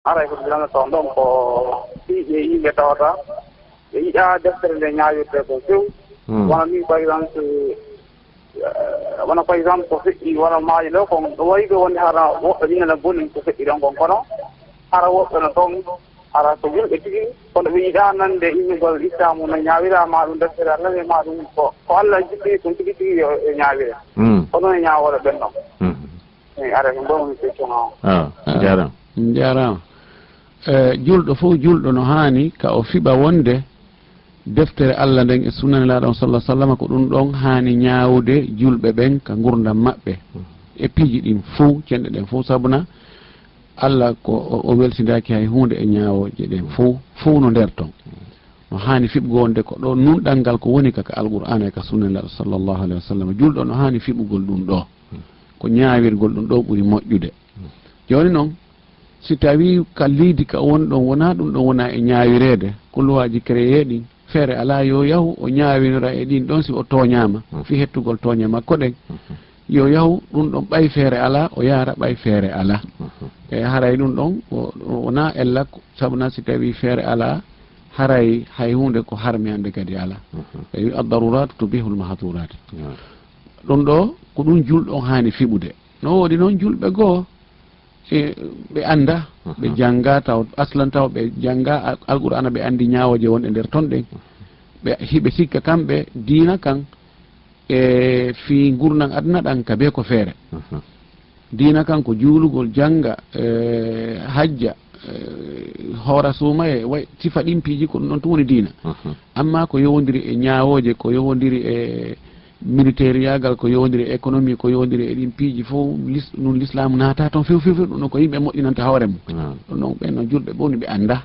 ara ko dana to ndon ko yimɓe tawata e yiɗa deftere nde ñaawirte ko few wona ni par exemple wona par exemple ko feƴƴi wona maaji ɗo kon ɗo wayi ɗo wonde hara woɓɓe ɗinene boni ko feƴƴi ɗon kon kono hara woɓɓe no toon hara ko yimɓe tigi kono ɓe yiɗa nande immigol islamu no ñaawirama ɗum deftere Allah e ma ɗum ko Allah jippini ɗum tigi tigi e ñaawire kono e ñaawoore ɓen ɗon ara ko mbawmi question o jarama julɗo fof julɗo no haani ka o fiɓa wonde deftere Allah nden e sunnanilaaɗo sallah sallam ko ɗum ɗon haani ñaawude julɓe ɓen ka gurdam maɓɓe e piiji ɗin fof cenɗe ɗen fof sabuna Allah ko o weltindaki hay hunde e ñaawooje ɗen fof no nder ton no haani fiɓgo wonde ko ɗo nunɗal ngal ko woni ka alqur'ana e ka sunnanilaaɗo sallllahu alayhi wa sallam julɗo no haani fiɓugol ɗum ɗo ko ñaawirgol ɗum ɗo ɓuri moƴƴude jooni noon si tawi ka leydi ka woni ɗon wona ɗum ɗon wona e ñaawireede ko luwaji créé ɗin feere ala yo yahu o ñaawinora e ɗin ɗon si o tooñaama fi hettugol tooña makko ɗen yo yahu ɗum ɗon ɓay feere ala o yahata ɓay feere ala e haray ɗum ɗon wona ella sabuna si tawi feere ala haray hay hunde ko harmi hannde kadi ala e wi addarurat tubihul mahdurat ɗum ɗo ko ɗum julɗon haani fiɓude no woodi noon julɓe goo ɓe annda ɓe jannga taw aslan taw ɓe jannga alqur'ana ɓe anndi ñaawoje won e nder ton ɗen ɓe hiɓe sikka kamɓe diina kan e fi gurnan aduna ɗan ka be ko feere diina kan ko juulugol jannga hajja hoora suuma e way sifa ɗimpiiji ko ɗum ɗon tun woni diina amma ko yowndiri e ñaawoje ko yowndiri e militaire yagal ko yowndiri e économie ko yowndiri e ɗin piiji fof ɗum l'islamu naata toon few ɗum ɗon ko yimɓe moƴƴinanta hoore mum ɗum ɗon ɓen noon julɓe ɓowni ɓe annda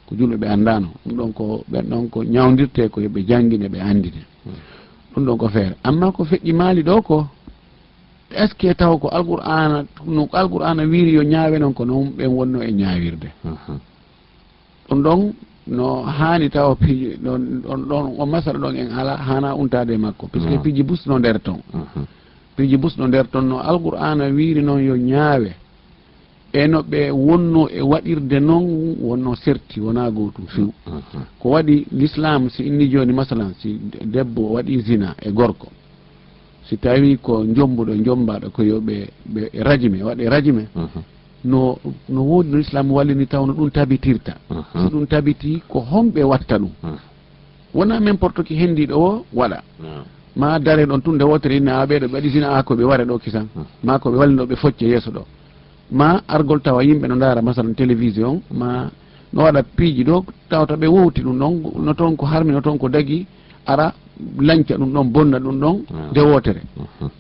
ko julɓe ɓe anndano ɗum ɗon ko ɓen ɗon ko ñawdirte ko yoɓe janngine ɓe anndine ɗum ɗon ko feere amma ko feƴƴi maali ɗo ko est ce que taw ko alqur'ana no alqur'ana wiiri yo ñaawe noon ko noon ɓen wonno e ñaawirde ɗum ɗon no haani taw piiji ɗon o masala ɗon en ala hana untade e makko puisque piiji busno nder ton piiji busno nder ton no alqur'ana wiiri noon yo ñaawe e no ɓe wonno e waɗirde noon wonno serti wona gootum few ko waɗi l'islam si inni joni masalan si debbo waɗi zina e gorko si tawi ko jombuɗo jombaɗo ko yo ɓe rajime waɗe rajime no woodi no l'islam wallini taw no ɗum tabitirta so ɗum tabiti ko homɓe watta ɗum wona n'importe qui hendiɗo o waɗa ma dare ɗon tun nde wotere inne a ɓeɗo ɓe waɗi zina a ko ɓe ware ɗo kisan ma ko ɓe wallino ɓe focce yeeso ɗo ma argol tawa yimɓe no ndaara masalan télévision ma no waɗa piiji ɗo tawta ɓe wowti ɗum ɗon no toon ko harmi no toon ko dagi ara lanca ɗum ɗon bonna ɗum ɗon nde wotere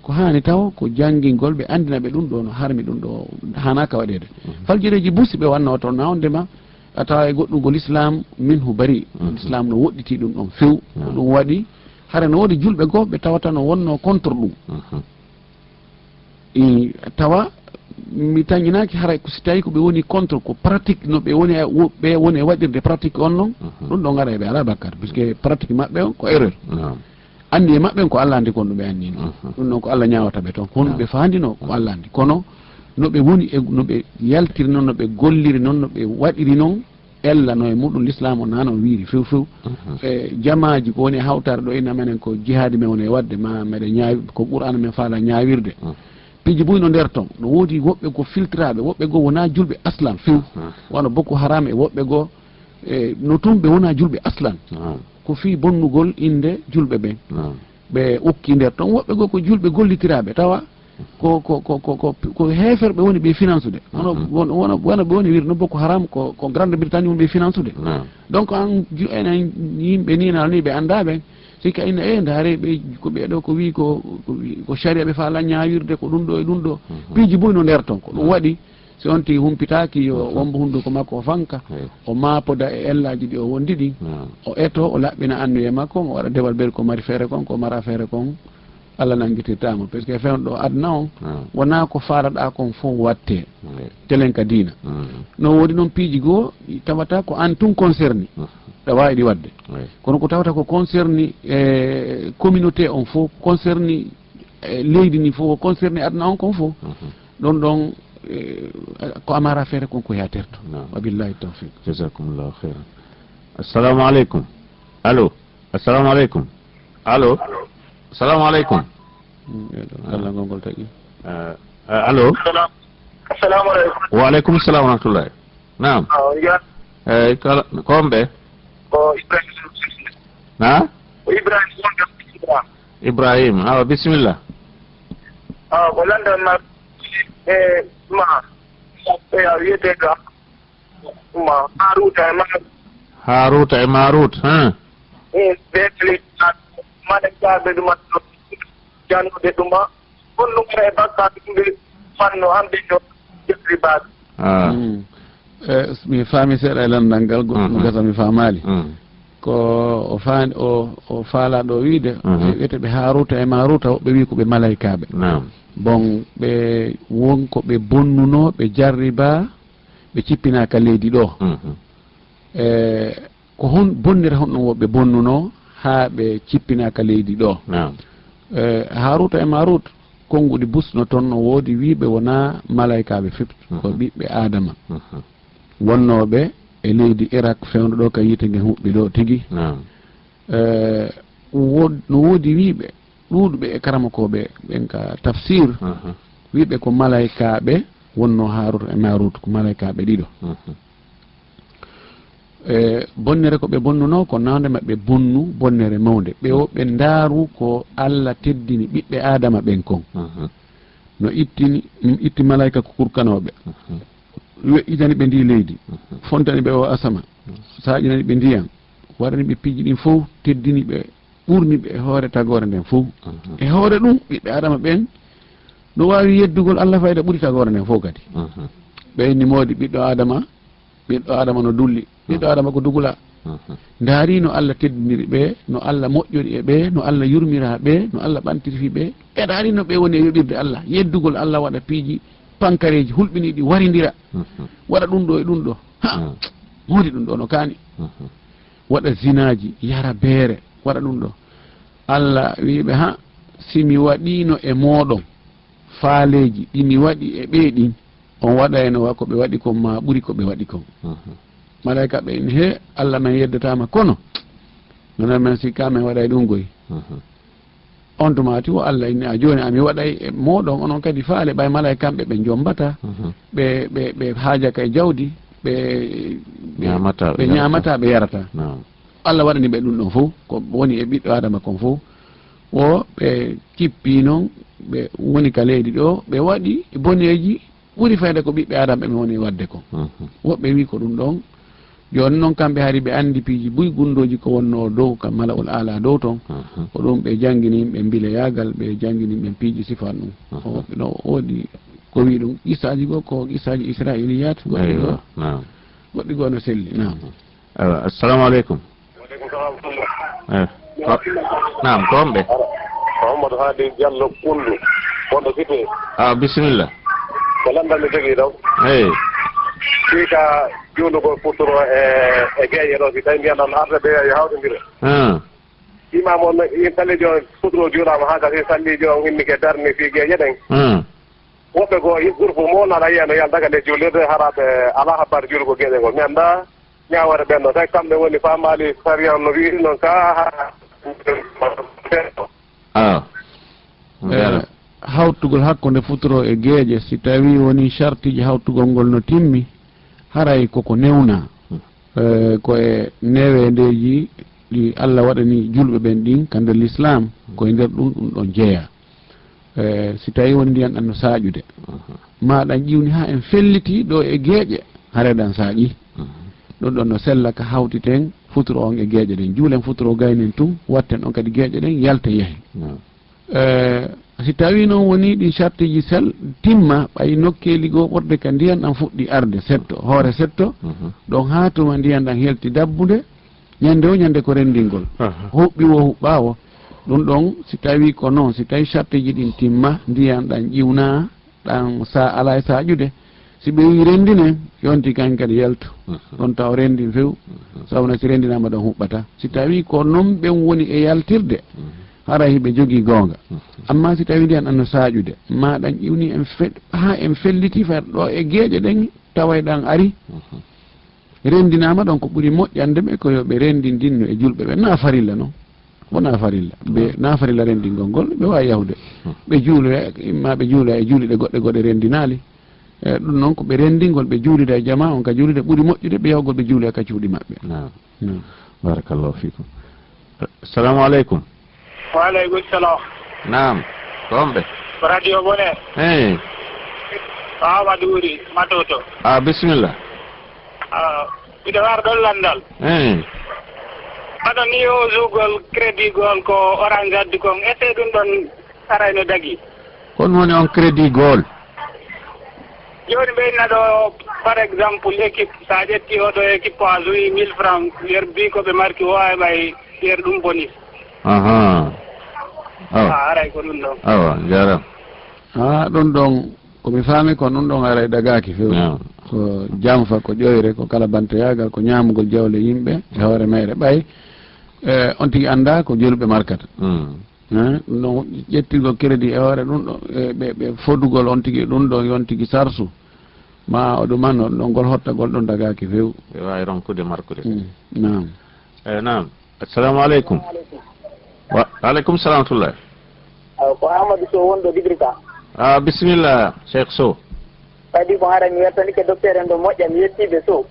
ko hani taw ko janngingol ɓe andina ɓe ɗum ɗo no harmi ɗum ɗo hanaka waɗede faljireji busi ɓe wanno toon nawdema a tawa e goɗɗugol islam minhu bari l'islam no woɗɗiti ɗum ɗon few ɗum waɗi hara no woodi julɓe goo ɓe tawata no wonno contre ɗum tawa mi tañinaki haray si tawi ko ɓe woni contre ko pratique no ɓe woni e waɗirde pratique on noon ɗum ɗon gara ɓe ala bakkar puisque pratique maɓɓe on ko erreur anndi e maɓɓe ko Allah anndi kon ɗum ɓe anndino ɗum noon ko Allah ñawata ɓe toon hono ɓe faandino ko Allah anndi kono no ɓe woni e no ɓe yaltiri noon no ɓe golliri noon no ɓe waɗiri noon ella no e muɗum l'islam o nanon wiiri few e jamaji ko woni e hawtare ɗo ina menen ko jihadi men woni e wadde ma meɗe ñaawi ko ɓur'ana men faala ñaawirde piiji buyno nder ton no woodi woɓɓe go filtraɓe woɓɓe goo wona julɓe aslan few wano boko haram e woɓɓe goo no tun ɓe wona julɓe aslan ko fi bonnugol inde julɓe ɓen ɓe ukki nder ton woɓɓe goo ko julɓe gollitiraɓe tawa ko heeferɓe woni ɓe finance ude wona ɓe woni wiide no boko haram ko grande britannie woni ɓe finance ude donc enen yimɓe ninal ni ɓe annda ɓen sikka inna ndaare ɓe ko ɓeɗo ko wi ko sharia ɓe faala ñaawirde ko ɗum ɗo e ɗum ɗo piiji boyno nder ton ko ɗum waɗi si on ti humpitaki yo wombo hunduko makko o fanka o maapoda e ellaji ɗi o wondi ɗi o eto o laɓɓina annuye makko o waɗa dewal ɓeri ko mari feere kon ko mara feere kon Allah nanguitirtamo par ce que fewn ɗo aduna on wona ko faalaɗa kon fof watte telen ka diina no woodi noon piiji goo tawata ko an tun concerni ɗa wawi ɗi wadde kono ko tawata ko concerni e communauté on fof concerni leydi ni fof concerni aduna on kon fof ɗon ɗon ko amara feere konko yaterto wabillahi tawfiq jazakumullahu khairan assalamu aleykum allo assalamu aleykum allo assalamu aleykum Allah ngol tagi allo assalamu aleykum wa aleykum assalam wa rahmatullahi naam komɓe ko Ibrahim na Ibrahim Ibrahim awa bisimillah ko landan ma ma wiyete ga ma Haruta e Marut betli malakaɓe ɗuma janude ɗuma on ɗumre e bakkaɓe ɗumɓe fanno hande ɗo jefri baɓe mi faami seeɗa e landal ngal goɗɗum gasa mi famali ko o faala ɗo wiide wiyete ɓe Haruta e Maruta woɓɓe wi ko ɓe malaykaɓe bon ɓe wonko ɓe bonnuno ɓe jarriba ɓe cippinaka leydi ɗo ko hon bonnere honɗum woɓɓe bonnuno ha ɓe cippinaka leydi ɗo Haruta e Marut konnguɗi busno toon no woodi wiɓe wona malaykaɓe fifto ko ɓiɓɓe adama wonnoɓe e leydi Irak fewndo ɗo ka yite nge huɓɓi ɗo tigui no woodi wiɓe ɗuɗuɓe e karamakoɓe ɓen ka tafsir wiɓe ko malaykaɓe wonno Haruta e Marut ko malaykaɓe ɗiɗo bonnere ko ɓe bonnuno ko nawde maɓɓe bonnu bonnere mawde ɓe o ɓe ndaaru ko Allah teddini ɓiɓɓe adama ɓen kon no itti malayka ko kurkanoɓe weƴƴitani ɓe ndi leydi fontani ɓe o asama saƴinani ɓe ndiyam waɗani ɓe piiji ɗin fof teddini ɓe ɓurni ɓe e hoore tagore nden fof e hoore ɗum ɓiɓɓe adama ɓen no wawi yeddugol Allah fayda ɓuuri tagore nden fof kadi ɓeyni moodi ɓiɗɗo adama no dulli ɓiɗɗo adama ko dugula ndaari no Allah teddiniri ɓe no Allah moƴƴori e ɓe no Allah yurmira ɓe no Allah ɓantirifi ɓe e ndaari no ɓe woni e yoɓirde Allah yeddugol Allah waɗa piiji pankareji hulɓiniɗi warindira waɗa ɗum ɗo e ɗum ɗo moodi ɗum ɗo no kaani waɗa zinaji yara beere waɗa ɗum ɗo Allah wiɓe simi waɗino e moɗon faaleji ɗimi waɗi e ɓeeɗin on waɗayno ko ɓe waɗi kon ma ɓuri ko ɓe waɗi kon malayka ɓe in he Allah men yeddatama kono nonon men sikka men waɗay ɗum goy on tumati o Allah inni a joni ami waɗay e moɗon onon kadi faale ɓay malayka kamɓe ɓe jombata ɓe haajaka e jawdi ɓe ñamata ɓe yarata Allah waɗani ɓe ɗum ɗon fof ko woni e ɓiɗɗo adama kon fof o ɓe cippi noon ɓe woni ka leydi ɗo ɓe waɗi boneji ɓuri fayde ko ɓiɓɓe adama ɓe woni wadde ko woɓɓe wi ko ɗum ɗon joni noon kamɓe hari ɓe andi piiji buy gundoji ko wonno dow kam malaul ala dow toon ko ɗum ɓe jangguini ɓe mbile yagal ɓe jangguini ɓe piiji sifan ɗum woɓɓe ɗo woodi ko wi ɗum qissaji goo ko qissaji israiliyat goɗɗi goo no selli nam assalamu aleykum nam toon ɓe Mamadou Hadi Diallo Koundu wonɗo Cité bisimilla ko landal mi jogui ɗo sika juulugol futtoro e gueƴe ɗo si tawi mbiyan ɗon arde ɓe yo hawtodira imaamuon salliijo futtoro juulama ha kasi salliijo on himmike darni fi gueƴe ɗen woɓɓe ko groupe mo naɗa yiyano yaldaga nde juulirde haraɓe ala habbare juulugo gueƴe ngol mi anda ñawore ɓenno tawi kamɓe woni famali sariyan no wiiri noon ka hawtugol hakkude futuro e geeƴe si tawi woni chartiji hawtugol ngol no timmi haray koko newna ko e newendeji ɗi Allah waɗani julɓe ɓen ɗin ka nder l'islam koye nder ɗum ɗon jeeya si tawi woni ndiyan ɗan no saƴude maɗan ƴiwni ha en felliti ɗo e geeƴe hareɗan saƴi ɗum ɗon no sella ka hawtiten futuro on e geeƴe ɗen juulen futuro gaynen tun watten on kadi geeƴe ɗen yalta yeehe si tawi noon woni ɗi chartiji timma ɓay nokkeli goo ɓorde ka ndiyan ɗan fuɗɗi arde setto hoore setto ɗon ha tuma ndiyan ɗan helti dabbude ñande o ñande ko rendingol huɓɓi wo huɓɓawo ɗum ɗon si tawi ko noon si tawi chartiji ɗin timma ndiyan ɗan ƴiwna ɗan ala e saƴude si ɓe wi rendinen yonti kan kadi yaltu ɗon taw rendin few sawna si rendinama ɗon huɓɓata si tawi ko noon ɓen woni e yaltirde hara hiɓe jogii goonga amma si tawi ndiyan anno saaƴude ma ɗan ƴiwni ha en felliti fer ɗo e geeƴe ɗen taway ɗan ari rendinama ɗon ko ɓuri moƴƴande ɓe ko yo ɓe rendindinno e julɓe ɓe na farilla noon wona farilla ɓe na farilla rendingol ngol ɓe wawi yahude ɓe juuloya ma ɓe juuloya e juuliɗe goɗɗe rendinali ɗum noon ko ɓe rendingol ɓe juulida e jama on ka juulide ɓuri moƴƴude ɓe yahugol ɓe juuloya ka cuuɗi maɓɓe barakallahu fikum assalamu aleykum waaleykum salam nam ɗon ɓe radio bone eyi Amadou Wuri Matoto bisimilla miɗo war ɗon landal eyi aɗa ni o zugol crédit gol ko orange addi kon ete ɗum ɗon arayno dagi kon woni on crédit gol joni ɓeyna ɗo par exemple équipe sa ƴetti oɗo équipe a joui 1000 francs yer bi ko ɓe marki o wawi ɓay yer ɗum bonus aray ko ɗum ɗon awa jaram ɗum ɗon komi faami ko ɗum ɗon aray dagaki fewi ko jamfa ko ƴoyre ko kala bantoyagal ko ñamugol jawle yimɓe e hoore mayre ɓay on tigi anda ko julɓe markata ɗum ɗon ƴettigol crédit e hoore ɗum ɗo ɓe fodugol on tigi ɗum ɗo yon tigi sarsu ma o ɗuman o ɗon gol hottagol ɗon dagaki few ɓe wawi ronkude markude nam nam assalamu aleykum wa aleykum salam tullah ko Amadou Sow wonɗo Dibrika bisimilla cheikh Sow kadi ko hara mi wertanike docteur en ɗo moƴƴa mi yettiɓe Sow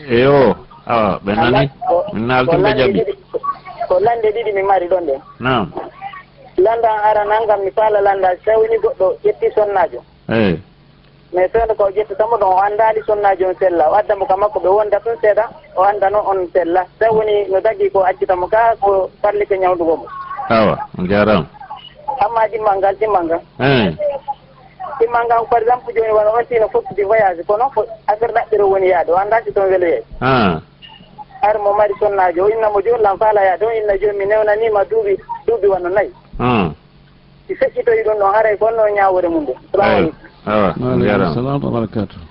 eyo awa ɓe nani min naltimɓe jaɓi ko lande ɗiɗi mi mari ɗon ɗen nam landa ara nanngam mi faala landa tawini goɗɗo ƴetti sonnajo eyi mais fewde ko ƴettotamo ɗon o anndali sonnajo on sella o addamo ka makko ɓe wonda tun seeɗa o anndano on sella tawini no dagui ko accitamo ka ko farlike ñawdugo mo awa jarama amma ɗimmal ngal eyi ɗimmal ngal par exemple joni wona on sino fottude voyage kono ko affaire ɗaɓɓere woni yaade o annda si toon welo yeey ar mo mari sonnajo o innamo joni lam faala yaade on inna joni mi newnanima duuɓi wonno nayyi si feƴƴitoyi ɗum ɗon haray fonno ñawore mum ɗum salamu salam wa barakatuh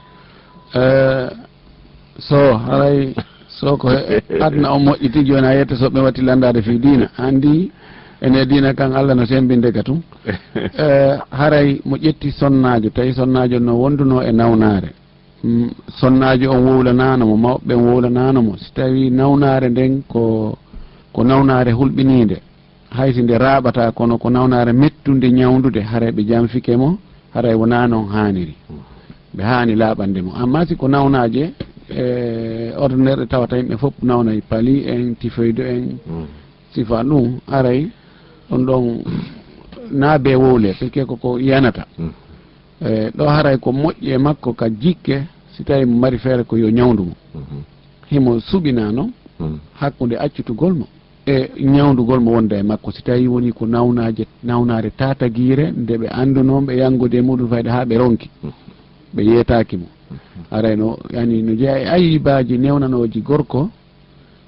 so haray so ko adna o moƴƴiti joni a yetta soɓe watti landade fi dina andi ene dina kan Allah no sembinde ka tum haray mo ƴetti sonnajo tawi sonnajo no wonduno e nawnare sonnajo on wowlananomo mawɓe wowlananomo si tawi nawnare nden ko nawnare hulɓinide haysi nde raɓata kono ko nawnare mettude ñawdude haray ɓe jamfike mo haray wona noon haniri ɓe hani laaɓande mo amma si ko nawnaje ordinaire ɗe tawata yimɓe fof nawnay paali en typhoïde en sifa ɗum aray ɗon ɗon naabe wowle pique koko yanata ɗo haray ko moƴƴi e makko ka jikke si tawi mo mari feere ko yo ñawdu mo himo suɓina noon hakkude accutugol mo e ñawdugol mo wonda e makko si tawi woni ko nawnare tataguire nde ɓe andunoon ɓe yangude e muɗum fayde ha ɓe ronki ɓe yeetaki mo arayno yani no jeeya e ayibaji newnanoji gorko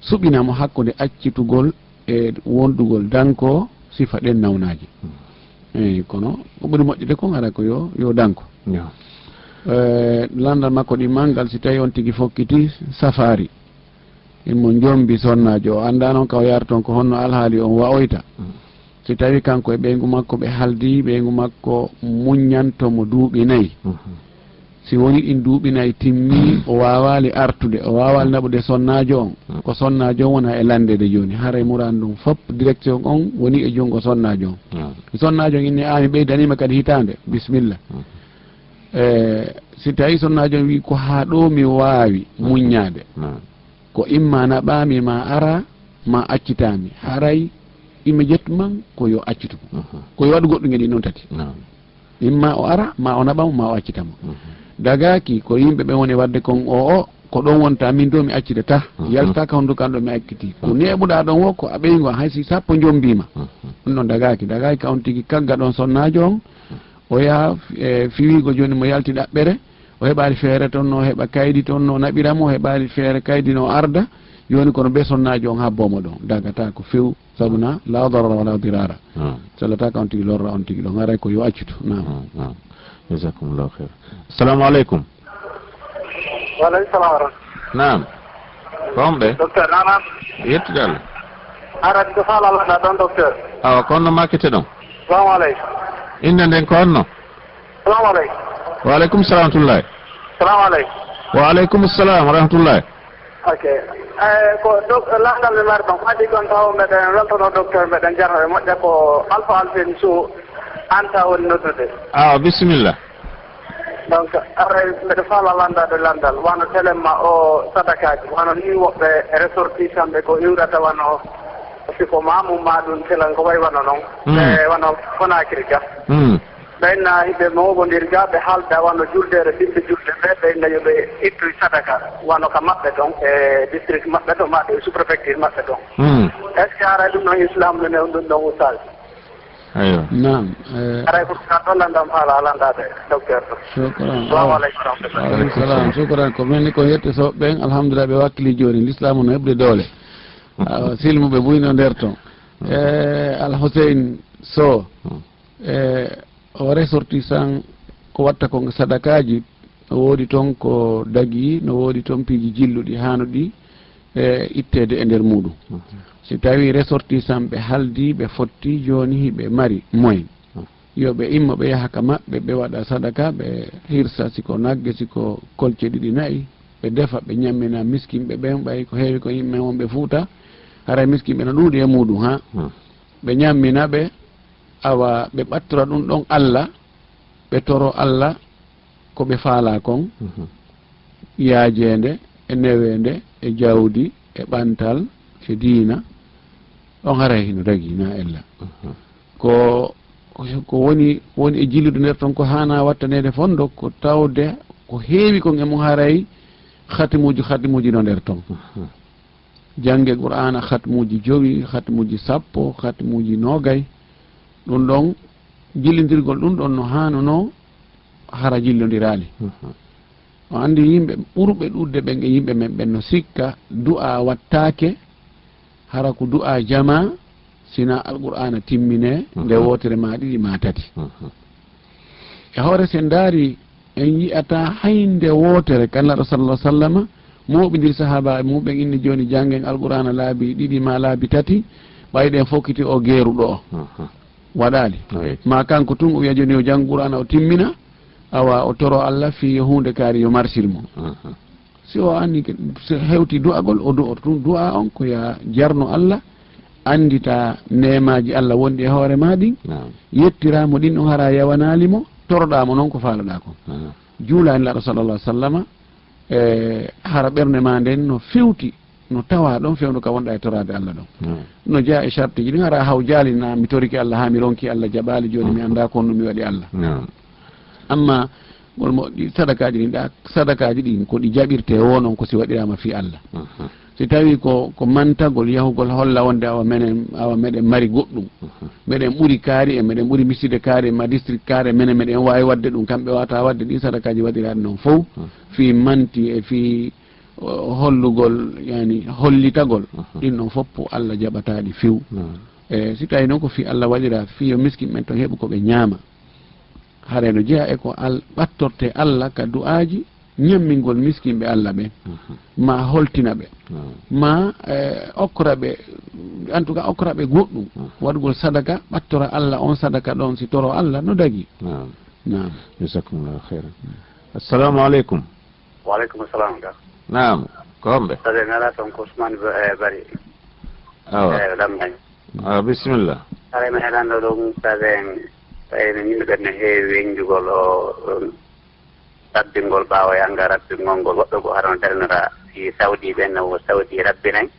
suɓinamo hakkude accitugol e wondugol danko sifa ɗen nawnaji eyi kono ko ɓuri moƴƴude kon ara ko yo danko landal makko ɗi mangal si tawi on tigui fokkiti safari immo jombi sonnajo o anda noon ka o yarta toon ko honno alhaali on waoyta si tawi kanko e ɓeygu makko ɓe haldi ɓeygu makko muññantomo duuɓi nayyi si woni ɗin duuɓi nayyi timmi o wawali artude o wawali naɓude sonnajo on ko sonnajo on wona e landede joni haray muran ɗum fop direction on woni e jungo sonnajo on sonnajo on inni mi ɓeydanima kadi hitande bisimilla si tawi sonnajo on wi ko ha ɗo mi wawi muññade ko imma naɓami ma ara ma accitami haray immédiatement ko yo accitu ko yo waɗu goɗɗum e ɗi noon tati imma o ara ma o naɓamo ma o accitamo dagaki ko yimɓe ɓe woni wadde kon o ko ɗon wonta min do mi accidata yaltaka hondu kan ɗo mi akkiti ko neɓuɗa ɗon o ko a ɓeygo haysi sappo jombima ɗum ɗon dagaki ka on tigui kagga ɗon sonnajo on o yaha fiwigo joni mo yalti ɗaɓɓere o heɓali feere toon no heɓa kaydi toon no naɓiramo o heɓali feere kaydi no arda joni kono be sonnajo on habbomo ɗon dagata ko few sabuna la darara wala dirara sallataka on tigui lorra on tigui ɗon haray ko yo accutu nam jasakumllahu khair assalamu aleykum waleykum salam nam ko on ɓe docteur nanan yettude Allah arati ko faalalaɗa ɗon docteur awa konno makkete ɗon. Salamu aleykum. Inde nden ko honno? Salamu aleykum. Wa aleykum salam wa rahmatullahi. Salamu aleykum. Wa aleykum salam wa rahmatullahi. Ok. Ko landal mi mari ɗon adi kon taw meɗen weltono docteur meɗen jarata moƴƴa ko Alpha Alphen Sow anta woni noddude. Awa bisimillah. Donc aray mbeɗa faala landade landal wano téléma o sadakaji wano ni woɓɓe ressortissant ɓe ko iwrata wano siko mamum ma ɗum telan ko way wano noon e wano Conakry ga ɓenna hiɓe mowodir ga ɓe haalda wano juldere ɓiɓɓe julde ɓe ɓenna yoɓe ittu sadaka wano ka maɓɓe ɗon e district maɓɓe ɗon maɗo e sous préfecture maɓɓe ɗon est ce que aray ɗum noon islam ne ɗum ɗon usage aywa nam aray ko ka ɗollandam haala landade docteur ɗo salamu aleykum aleykum salam shukran ko menni ko yette so ɓen alhamdulillah ɓe wakkili joni l'islamu no heɓde doole silmuɓe buyno nder ton Alhusein Sow o ressortissant ko watta ko sadakaji no woodi toon ko dagi no woodi toon piiji jilluɗi hanuɗi ittede e nder muɗum si tawi ressortissant ɓe haldi ɓe fotti joni ɓe mari moyen yoɓe imma ɓe yaha ka maɓɓe ɓe waɗa sadaka ɓe hirsa siko nagge siko kolce ɗiɗi nayyi ɓe defa ɓe ñammina miskinɓe ɓen ɓay ko heewi ko yimɓe wonɓe Fuuta haray miskinɓe no ɗuuɗi e muɗum ha ɓe ñammina ɓe awa ɓe ɓattora ɗum ɗon Allah ɓe toro Allah ko ɓe faala kon yaajede e newende e jawdi e ɓantal e diina ɗon haray hino ragi na ella ko woni e jillude nder ton ko hana wattanede fondo ko tawde ko heewi kon emo haray khatimuji no nder ton jange qur'ana khatmuji 5 khatmuji 10 khatmuji 20 ɗum ɗon jillidirgol ɗum ɗon no hanuno hara jillondirali o andi yimɓe ɓurɓe ɗudde ɓen e yimɓe men ɓen no sikka du'a wattake hara ko du'a jama sina alqur'ana timmine nde wotere ma ɗiɗi ma tati e hoore sen daari en yi'ata haynde wotere kanlaɗo sallah sallama moɓidir sahaba muɓen inni joni jangen alqur'ana laabi ɗiɗi ma laabi tati ɓayɗen fokkiti o geeruɗo o waɗali ma kanko tun o wiya joni o jang qur'ana o timmina awa o toro Allah fi hunde kaari yo marsil mo si o anni hewti du'agol o du'oto tun du'a on ko ya jarno Allah andita nemaji Allah wondi e hoore ma ɗin yettiramo ɗin o hara yawanalimo toroɗamo noon ko faalaɗa kon juulani laɗo sallallah sallama e hara ɓernde ma nden no fewti no tawa ɗon fewno ka wonɗa e torade Allah ɗon no jaa e charte ji ɗin hara haw jaalina mi toriki Allah ha mi ronki Allah jaɓali joni mi anda kon no mi waɗi Allah amma gol moƴƴi sadakaji ɗin ɗa sadakaji ɗin ko ɗi jaɓirte wonon ko si waɗirama fi Allah si tawi ko mantagol yahugol holla wonde awa meɗen mari goɗɗum meɗen ɓuuri kaari e meɗen ɓuuri miside kaari ma district kaari meɗen wawi wadde ɗum kamɓe wata wadde ɗin sadakaji waɗiraɗe noon fof fi manti e fi hollugol yani hollitagol ɗin ɗon foppo Allah jaɓataɗi few e si tawi noon ko fi Allah waɗira fiyo miskin men to heeɓu koɓe ñaama hare no jeeya e ko ɓattorte Allah ka du'aji ñammingol miskinɓe Allah ɓen ma holtina ɓe ma okkora ɓe en tout cas okkora ɓe goɗɗum waɗugol sadaka ɓattora Allah on sadaka ɗon si toro Allah no dagi nam jasakumullahu khairan assalamu aleykum wa aleykum salam ga nam ko homɓe sade ngala toon ko Ousmane Bari awa lamdañ awa bisimillah are mi heɗanɗo ɗum sade tawino yimɓe ɓen no heewi weñjugol o rabbingol ɓaawa yanga rabbingol ngol woɓɓe ko haɗa no darnora si Saudi ɓen no Saudi rabbinayi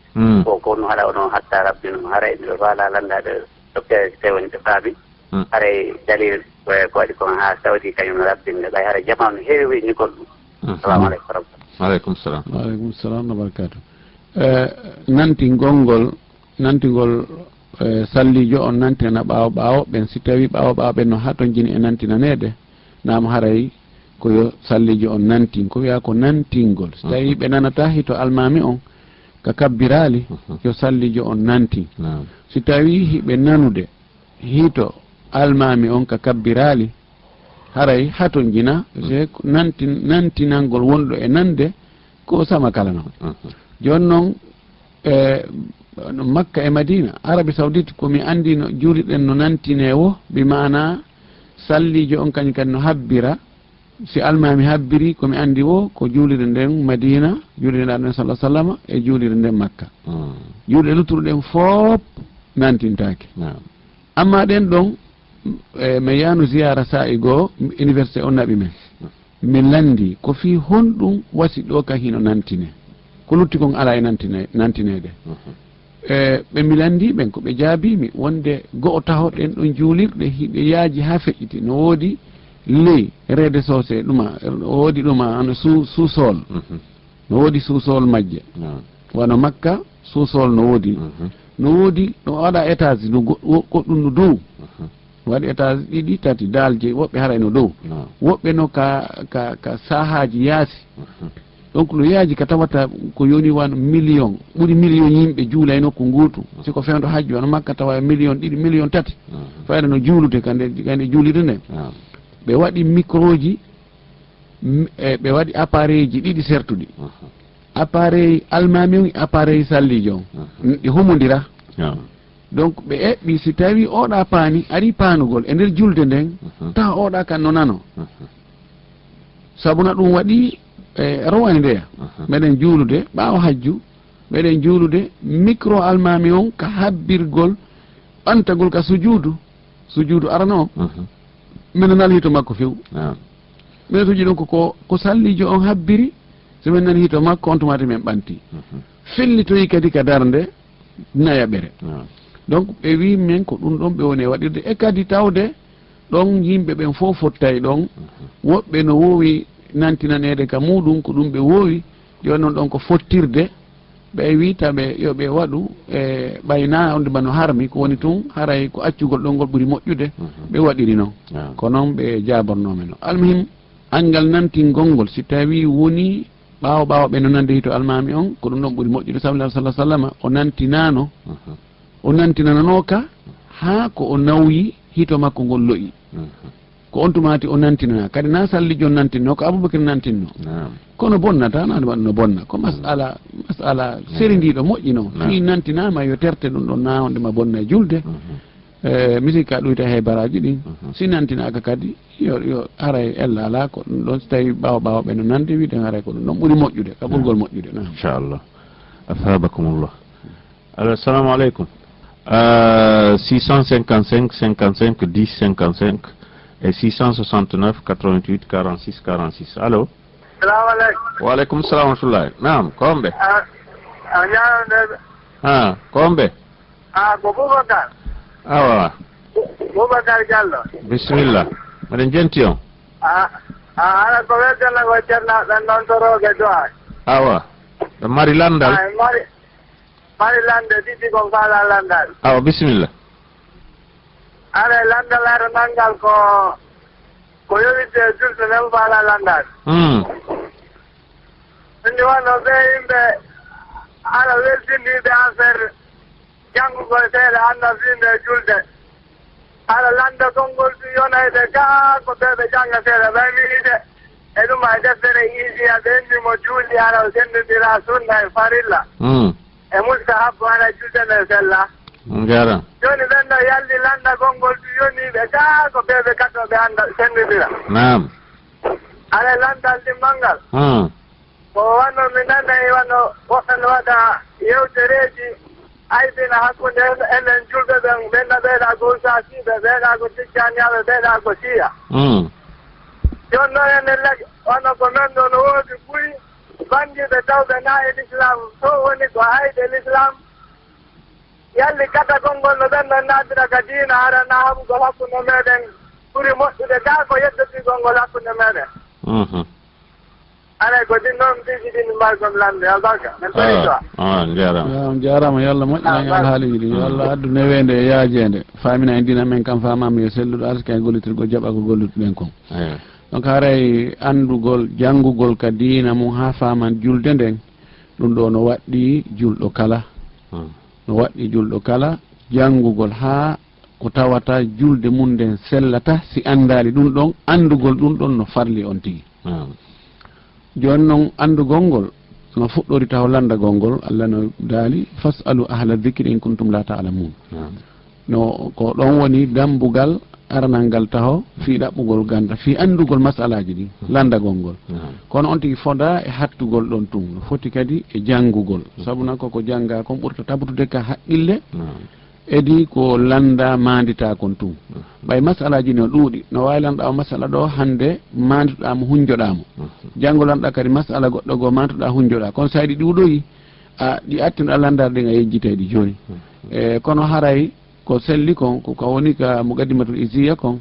ko ko no haɗa onon hatta rabbino haray miɗo faala landade docteur so tawoni ɓe faami haray dalil ko waɗi kon ha Saudi kañum no rabbinde ɓay haɗa jama no heewi weñjugol ɗum assalamu aleykum warahmatullah aleykum salam waaleykum salam wa barakatuh nantingol salliijo on nantina ɓaawo ɓen si tawi ɓaawo ɓen no haton jini e nantinanede nam haray koyo salliijo on nantin ko wiya ko nantingol so tawi ɓe nanata hito almami on ka kabbirali yo salliijo on nantin si tawi hiɓe nanude hito almami on ka kabbirali haray haton jina nantinangol wonɗo e nande ko sama kala noon joni noon no Makka e Madina Arabie Saoudite komi andi no juuliɗen no nantine wo bi mana sallijo on kañum kadi no habbira si almami habbiri komi andi wo ko juulirde nden Madina juulirde nden sallallahu alaihi wasallam e juulirde nden Makka juulɗe luttuɗen foop nantintake amma ɗen ɗon mi yanu ziyara sa'i goo université o naɓi men min landi ko fi honɗum wasi ɗo ka hino nantine ko lutti kon ala e nantinede ɓe mi landi ɓen ko ɓe jaabimi wonde go'o tahoɗen ɗon juulirɗe hiɓe yaaji ha feƴƴiti no woodi ley rede sosé ɗuma woodi ɗuma ano suusol no woodi suusol majje wano Makka suusol no woodi no woodi no waɗa étage no goɗɗum no dow waɗi étage ɗiɗi tati daalje woɓɓe haray no dow woɓɓe no ka sahaji yaasi donc no yaaji ka tawata ko yoni wano million ɓuri million yimɓe juula e nokku nguutu siko fewndo hajju wano Makka tawa million ɗiɗi million tati fayda no juulude kande juulide nde ɓe waɗi micro ji ɓe waɗi appareil ji ɗiɗi sertuɗi appareil almami appareil sallijo ɗi humodira donc ɓe eɓɓi si tawi oɗa paani ari paanugol e nder julde nden tawa oɗa kan no nano sabuna ɗum waɗi rowani ndeya meɗen juulude ɓaawa hajju meɗen juulude micro almami on ka habbirgol ɓantagol ka sujudu arano minen nani hito makko few minen tuji ɗon ko sallijo on habbiri so min nani hito makko on tumati men ɓanti fellitoyi kadi ka darde nayaɓere donc ɓe wi men ko ɗum ɗon ɓe woni e waɗirde e kadi tawde ɗon yimɓe ɓen fof fottay ɗon woɓɓe no wowi nantinanede ka muɗum ko ɗum ɓe wowi joni noon ɗon ko fottirde ɓe witaɓe yoɓe waɗu e ɓayna onde bano harmi ko woni tun haray ko accugol ɗon ngol ɓuuri moƴƴude ɓe waɗiri noon ko noon ɓe jabornomen o almuhim angal nantingol ngol si tawi woni ɓawa ɓe no nande hito almami on ko ɗum ɗon ɓuuri moƴƴude sabilah sallah sallam o nantinano o nantinananoka ha ko o nawyi hito makko ngol loƴi ko on tumati o nantinana kadi na sallijo nantinno ko Aboubacry nantinno kono bonnata nane waɗa no bonna ko masala serindiɗo moƴƴino fi nantinama yo terte ɗum ɗon na wondema bonna e julde musique ka ɗoyta he baraji ɗin si nantinaka kadi yo haray ella ala ko ɗum ɗon so tawi ɓawa ɓe no nande wiɗen haray ko ɗum ɗon ɓuuri moƴƴude ka ɓurgol moƴƴude inchallah afabakumullah alors assalamu aleykum 655 55 10 55 et 669 88 46 46 allo salamu aleykum waaleykum salam wa rahmatullahi naam komɓe a ñaanondeɓe komɓe ko Boubacar awa Boubacar Diallo bisimilla mbiɗen jenti on ala ko weldena ko ceernaɓen noon to rooge duwa awa ɗo mari landal mari lande ɗiɗi ko faala landal awa bisimilla ala landal ara nangal ko yowite julde nen faala landal ɗumni wonno ɓe yimɓe ala weltindiɓe affaire janngugol seeɗa anna finde julde ala lande konngol ɗum yonayde gaa ko ɓeɓe jannga seeɗa ɓay wiide e ɗum e deftere isiya ɓe endimo juulɗi ara o sendodira sunna e farilla e musta habbo ara julde nden sella jaram joni ɓen ɗo yalli landa konngol ɗum yoniɓe gaa ko ɓeɓe kattoɓe anda sendodira nam ala landal ɗimmal ngal ko wanno mi nanayi wanno woɓɓe no waɗa yewtereji aydina hakkunde enen julɓe ɓen ɓenna ɓeeɗa ko usasiɓe ɓeeɗa ko ticcaniyaɓe ɓeeɗa ko siya joni noon enen lagi wonno ko men ɗo no woodi ɓuuri bandiɓe tawɓe na e l'islam to woni ko hayde l'islam yalli kata konngol no ɓen ɗon naatira ka diina harana haɓugol hakkunde meɗen ɓuuri moƴƴude gaa ko yeddotigol ngol hakkunde meɗen alay ko din noon tiji ɗin mbargom lande albarka men toyitoa jarama yo Allah moƴƴina alhaaliji ɗi yo Allah addu newende e yaajede famina e dina men kam famama yo selluɗo arsika e gollitirgo jaɓa ko gollutuɗen kon donc haray andugol janngugol ka diina mum ha faman julde nden ɗum ɗo no waɗɗi julɗo kala no waɗɗi julɗo kala janngugol ha ko tawata julde mum nden sellata si andali ɗum ɗon andugol ɗum ɗon no farli on tigi joni noon andugol ngol no fuɗɗori taw landagol ngol Allah no daali fasalu ahla dhikri in kuntum la ta'lamun no ko ɗon woni dambugal aranal ngal taho fi ɗaɓɓugol ganda fi andugol masalaji ɗi landagol ngol kono on tigi fonda e hattugol ɗon tum no foti kadi e janngugol sabuna koko jangga kon ɓurta tabtude ka haqqille edi ko landa mandita kon tum ɓay masalaji no ɗuuɗi no wawi lanɗa o masala ɗo hande manduɗamo hunjoɗamo janggolanɗa kadi masala goɗɗo goo manduɗa hunjoɗa kono sa ɗi ɗuuɗoyi ɗi attinoɗa landar ɗin a yejjiteɗi joni kono haray ko selli kon ko woni ka muqaddimatul isiya kon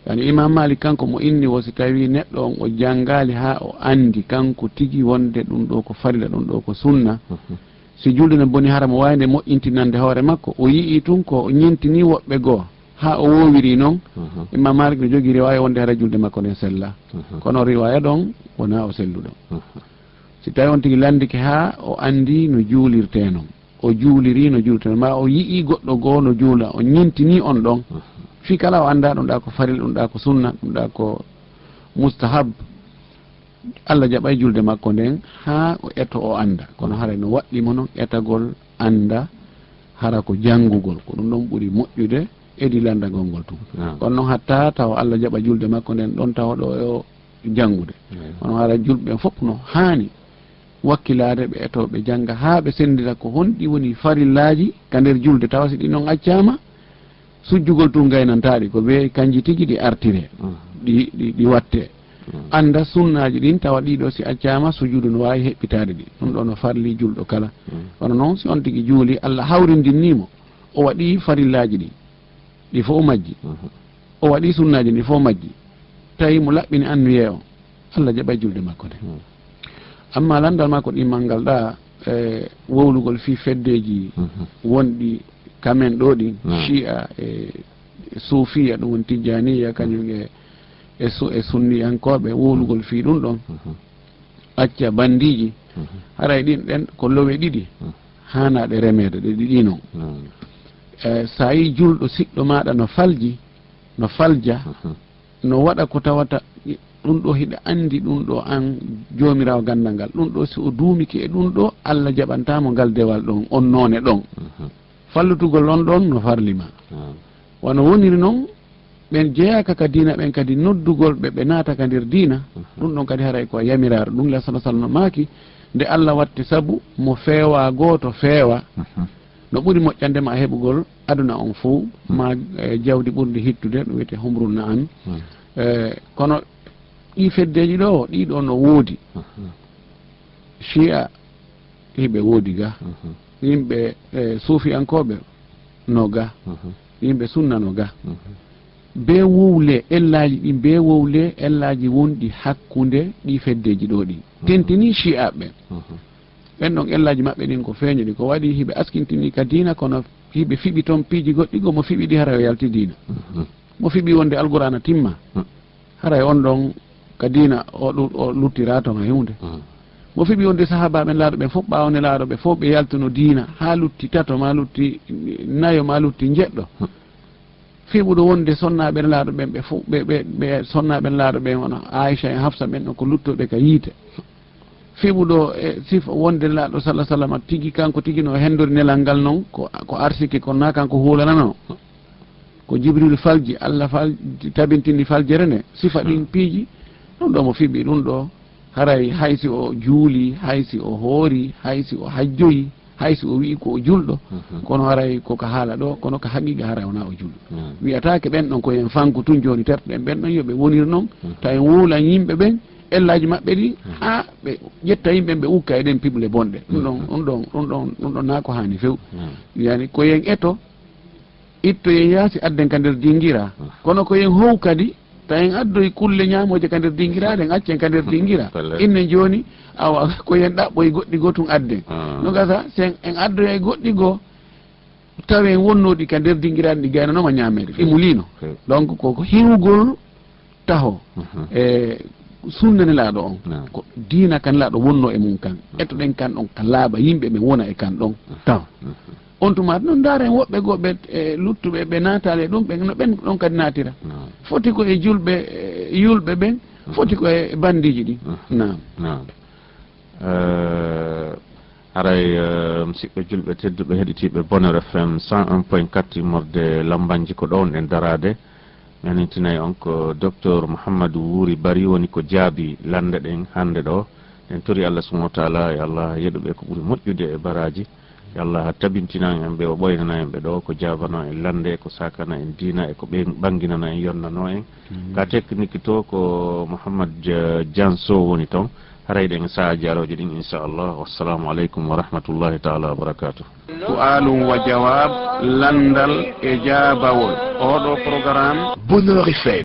yani imam malik kanko mo inni wo si tawi neɗɗo on o jangali ha o andi kanko tigi wonde ɗum ɗo ko farila ɗum ɗo ko sunna si julde ne boni hara mo wayde moƴƴintinande hoore makko o yii tun ko ñentini woɓɓe goo ha o wowiri noon imam malik no jogui riwaya wonde hara julde makko nden sella kono riwaya ɗon wona o selluɗo si tawi on tigi landike ha o andi no juulirte noon o juuliri no juulirte ma o yii goɗɗo goo no juula o ñentini on ɗon fi kala o anda ɗum ɗa ko faril ɗum ɗa ko sunna ɗum ɗa ko mustahab Allah jaɓay julde makko nden ha o eto o anda kono haray no waɗɗimo noon etagol anda hara ko janngugol ko ɗum ɗon ɓuri moƴƴude edi landagol ngol tum kono noon hatta taw Allah jaɓa julde makko nden ɗon tawa ɗo o janngude kono hara julɓe fof no haani wakkilade ɓe etoɓe jangga ha ɓe sendira ko honɗi woni farillaji ka nder julde tawa si ɗi noon accama sujjugol tum gaynantaɗi ko ɓe kanji tigui ɗi artire ɗi watte anda sunnaji ɗin tawa ɗiɗo si accama sujudu no wawi heɓɓitade ɗi ɗum ɗo no farli julɗo kala kono noon si on tigui juuli Allah hawrindinnimo o waɗi farillaji ɗi fo majji o waɗi sunnaji ɗi fo majji tawi mo laɓɓini annuye o Allah jaɓay julde makko nde amma landal makko ɗimmal ngal ɗa wowlugol fi feddeji wonɗi kamen ɗo ɗi shi'a e sufiya ɗum woni tijjaniya kañum e sunniyankoɓe wowlugol fi ɗum ɗon acca bandiji haray ɗin ɗen ko lowe ɗiɗi hanaɗe remede ɗe ɗiɗi noon sa yi julɗo siɗɗo maɗa no falja no waɗa ko tawata ɗum ɗo hiɗa andi ɗum ɗo an jomirawo gandal ngal ɗum ɗo si o duumiki e ɗum ɗo Allah jaɓantamo ngal dewal ɗon on none ɗon fallutugol on ɗon no farlima wono woniri noon ɓen jeeyaka ka dina ɓen kadi noddugol ɓe naata ka nder dina ɗum ɗon kadi haray ko yamiraro ɗum la sallah sallam maaki nde Allah watti sabu mo feewa goto feewa no ɓuri moƴƴandema a heɓugol aduna on fo ma jawdi ɓurdi hittude ɗum wiyete humrul na an kono ɗi feddeji ɗo ɗiɗo no woodi shi'a yimɓe woodi ga yimɓe suufiyankoɓe no ga yimɓe sunna no ga be wowle ellaji ɗi be wowle ellaji wonɗi hakkude ɗi feddeji ɗo ɗi tentini shi'a ɓe ɓen ɗon ellaji maɓɓe ɗin ko feeñi ɗi ko waɗi hiɓe askintini ka dina kono hiɓe fiɓi toon piiji goɗɗigo mo fiɓi ɗi hara o yalti dina mo fiɓi wonde alqur'ana timma haray on ɗon ka dina o luttira toon e hunde mo fiɓi wonde sahaba ɓen laaɗo ɓen fof ɓawne laaɗo ɓe fof ɓe yaltuno dina ha lutti tato ma lutti nayo ma lutti jeɗɗo fiɓuɗo wonde sonnaɓen laaɗo ɓen ɓe fof ɓe sonnaɓen laaɗo ɓen wona Aisha e Hafsa ɓen ɗon ko luttoɓe ka yiite fiɓuɗo e sifa wonde laaɗo sallah sallam tigui kanko tigui no hendori nelal ngal noon ko arsiki kono na kanko huulanano ko Jibril falji Allah tabintini faljere nde sifa ɗin piiji ɗum ɗo mo fiɓi ɗum ɗo haray haysi o juuli haysi o hoori haysi o hajjoyi haysi o wi ko o julɗo kono haray koko haala ɗo kono ko haqiqa haray wona o julɗo wiyatake ɓen ɗon koyen fanku tun joni terɗen ɓen ɗon yoɓe wonir noon taw en wuulan yimɓe ɓen ellaji maɓɓe ɗi ha ɓe ƴetta yimɓe ɓe ukka e ɗen piɓle bonɗe ɗum ɗon na ko hani few yani koyen eto itto yen yaasi adden ka nder dinguira kono koyen how kadi tawen addoye kulle ñamoje ka nder dinguirade en accen ka nder dinguira innen joni awa koyen ɗaɓɓoye goɗɗi goo tun adden no gasa sen en addoya e goɗɗi goo tawi en wonnoɗi ka nder dinguirade ɗi gaynanoma ñamede ɗimulino donc koko hiwgol taho e sunnane laaɗo on ko diina kan laaɗo wonno e mum kan ettoɗen kan ɗon ka laaɓa yimɓe ɓe wona e kan ɗon taw on tuma noon daaren woɓɓe goo ɓe luttuɓe ɓe naatale ɗum ɓe no ɓen ɗon kadi naatira foti ko e julɓe yulɓe ɓen foti ko e bandiji ɗi nam haray musidɓe julɓe tedduɓe heɗitiɓe Bonheur FM 101.4 immorde lambanji ko ɗon e darade mi anintinayi on ko docteur Mouhamadou Wuri Bari woni ko jaabi lande ɗen hande ɗo en tori Allah subhanahu wa taala e Allah yeɗuɓe ko ɓuuri moƴƴude e baraji e Allah tabintina en ɓe o ɓoynana en ɓe ɗo ko jabana en lande ko sakana en dina e ko ɓe ɓanginana en yonnano en ka technique to ko Mouhamad Dianso woni toon harayɗen saahaji aroji ɗin inchallah. Wassalamu aleykum wa rahmatullahi taala wa barakatuh. su'alum wa jawab landal e jaabawol oɗo programme Bonheur FM